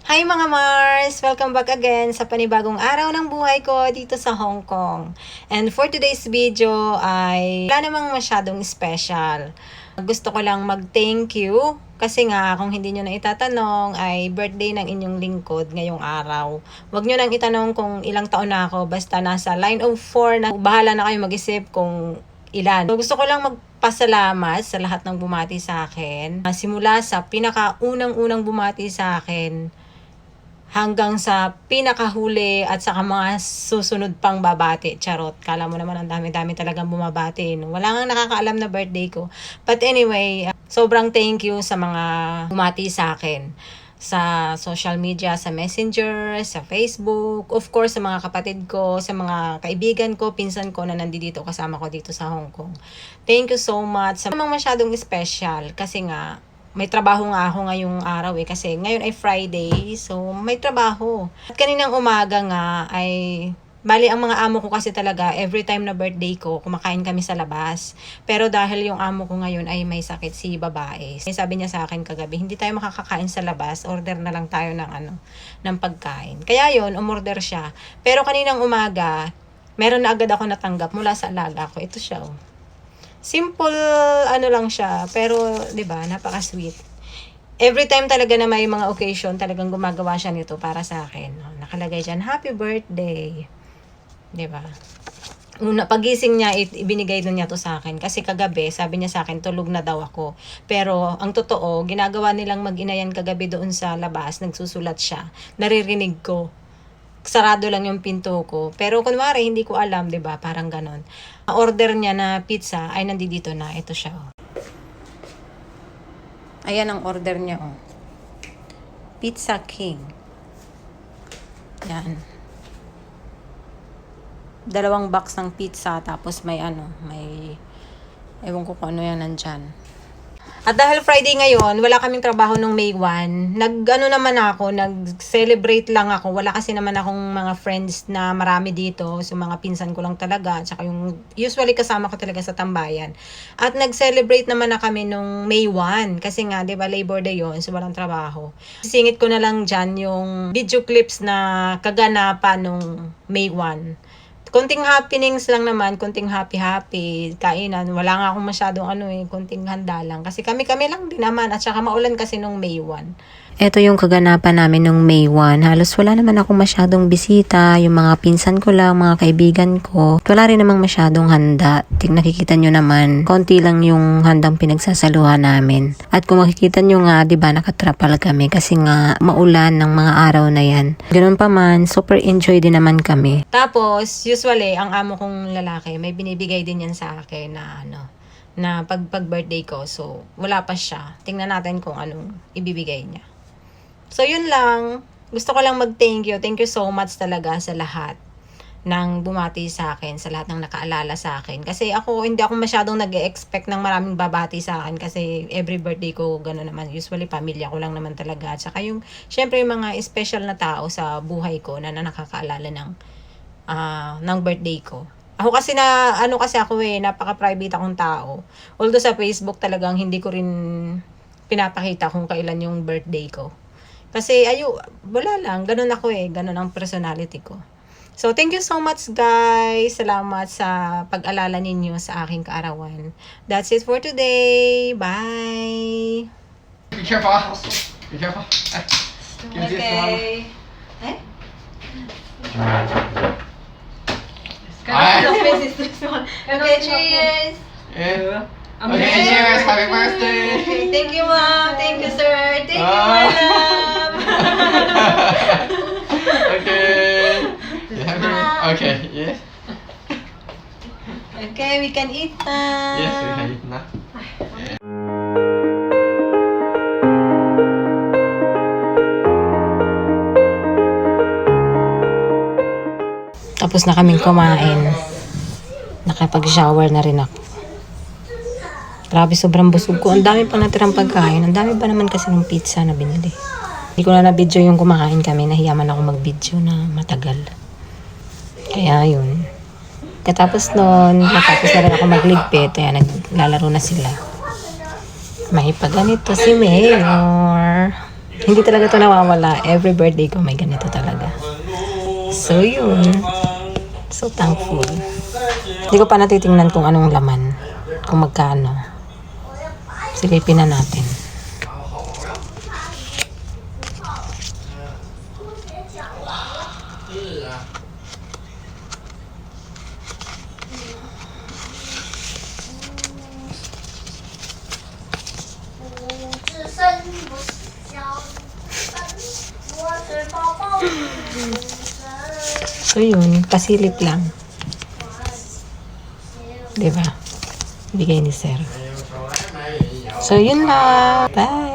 Hi mga Mars! Welcome back again sa panibagong araw ng buhay ko dito sa Hong Kong. And for today's video ay wala namang masyadong special. Gusto ko lang mag-thank you kasi nga kung hindi nyo na itatanong ay birthday ng inyong lingkod ngayong araw. Huwag nyo nang itanong kung ilang taon na ako, basta nasa line of 4 na bahala na kayo mag-isip kung ilan. So, gusto ko lang magpasalamat sa lahat ng bumati sa akin. Simula sa pinakaunang-unang bumati sa akin hanggang sa pinakahuli at saka mga susunod pang babati. Charot. Kala mo naman ang dami-dami talagang bumabati. Wala nga nakakaalam na birthday ko. But anyway, sobrang thank you sa mga bumati sa akin. Sa social media, sa Messenger, sa Facebook, of course sa mga kapatid ko, sa mga kaibigan ko, pinsan ko na nandito kasama ko dito sa Hong Kong. Thank you so much. Sa mga masyadong special kasi nga may trabaho nga ako ngayong araw kasi ngayon ay Friday, so may trabaho. At kaninang umaga nga ay, bali ang mga amo ko kasi talaga, every time na birthday ko, kumakain kami sa labas. Pero dahil yung amo ko ngayon ay may sakit, si babae. Sabi niya sa akin kagabi, hindi tayo makakakain sa labas, order na lang tayo ng pagkain. Kaya yon, umorder siya. Pero kaninang umaga, meron na agad ako natanggap mula sa alaga ko. Ito siya, oh. Simple lang siya, pero 'di ba, napaka-sweet. Every time talaga na may mga occasion, talagang gumagawa siya nito para sa akin. Nakalagay diyan, "Happy birthday." 'Di ba? Una pagising niya, ibinigay na niya to sa akin kasi kagabi sabi niya sa akin tulog na daw ako. Pero ang totoo, ginagawa nilang mag-inayan kagabi doon sa labas, nagsusulat siya. Naririnig ko. Sarado lang yung pinto ko. Pero kunwari, hindi ko alam, 'di ba? Parang ganon. Order niya na pizza ay nandito na. Ito siya, oh. Ayan ang order niya, oh. Pizza King. Yan. 2 box ng pizza, tapos may ewan ko kung ano yan nandyan. At dahil Friday ngayon, wala kaming trabaho nung May 1. Nag-celebrate lang ako. Wala kasi naman akong mga friends na marami dito. So, mga pinsan ko lang talaga. Tsaka yung usually kasama ko talaga sa tambayan. At nag-celebrate naman na kami nung May 1. Kasi nga, di ba, Labor Day yun. So, walang trabaho. Singit ko na lang dyan yung video clips na kaganapan nung May 1. Konting happenings lang naman, konting happy, kainan. Wala nga akong masyadong konting handa lang. Kasi kami lang din naman. At saka maulan kasi nung May 1. Ito yung kaganapan namin nung May 1. Halos wala naman akong masyadong bisita. Yung mga pinsan ko lang, mga kaibigan ko. Wala rin namang masyadong handa. Nakikita nyo naman, konti lang yung handang pinagsasaluhan namin. At kung makikita nyo nga, diba, nakatrapal kami kasi nga maulan ng mga araw na yan. Ganun pa man, super enjoy din naman kami. Tapos, usually, ang amo kong lalaki, may binibigay din yan sa akin na pag birthday ko. So, wala pa siya. Tingnan natin kung anong ibibigay niya. So, yun lang. Gusto ko lang mag-thank you. Thank you so much talaga sa lahat ng bumati sa akin, sa lahat ng nakaalala sa akin. Kasi hindi ako masyadong nag-expect ng maraming babati sa akin kasi every birthday ko gano'n naman. Usually, pamilya ko lang naman talaga. At saka syempre yung mga special na tao sa buhay ko na nakakaalala ng birthday ko. Ako kasi napaka-private akong tao. Although sa Facebook talagang hindi ko rin pinapakita kung kailan yung birthday ko. Kasi wala lang, ganun ako ganun ang personality ko. So, thank you so much guys. Salamat sa pag-alala ninyo sa aking kaarawan. That's it for today. Bye! Be careful. Be careful. Okay. Okay, cheers! Yeah. Okay, cheers. Happy birthday. Okay, thank you ma'am. Thank you sir. Thank you my love. Okay. Okay, yes. Okay, we can eat na. Yes, we can eat na. Tapos na kaming kumain. Nakapag-shower na rin ako. Grabe, sobrang busog ko. Ang dami pang natirang pagkain. Ang dami pa naman kasi ng pizza na binili. Hindi ko na na-video yung kumakain kami. Nahiyaman ako mag-video na matagal. Kaya yun. Katapos nun, natapos na rin ako magligpit. Kaya naglalaro na sila. May pa ganito si Mayor. Hindi talaga to nawawala. Every birthday ko may ganito talaga. So, yun. So thankful. Hindi ko pa natitingnan kung anong laman. Kung magkano. Silipin na natin. So yun, pasilip lang. Diba? Bigay ni Sir. So yun lang. Bye!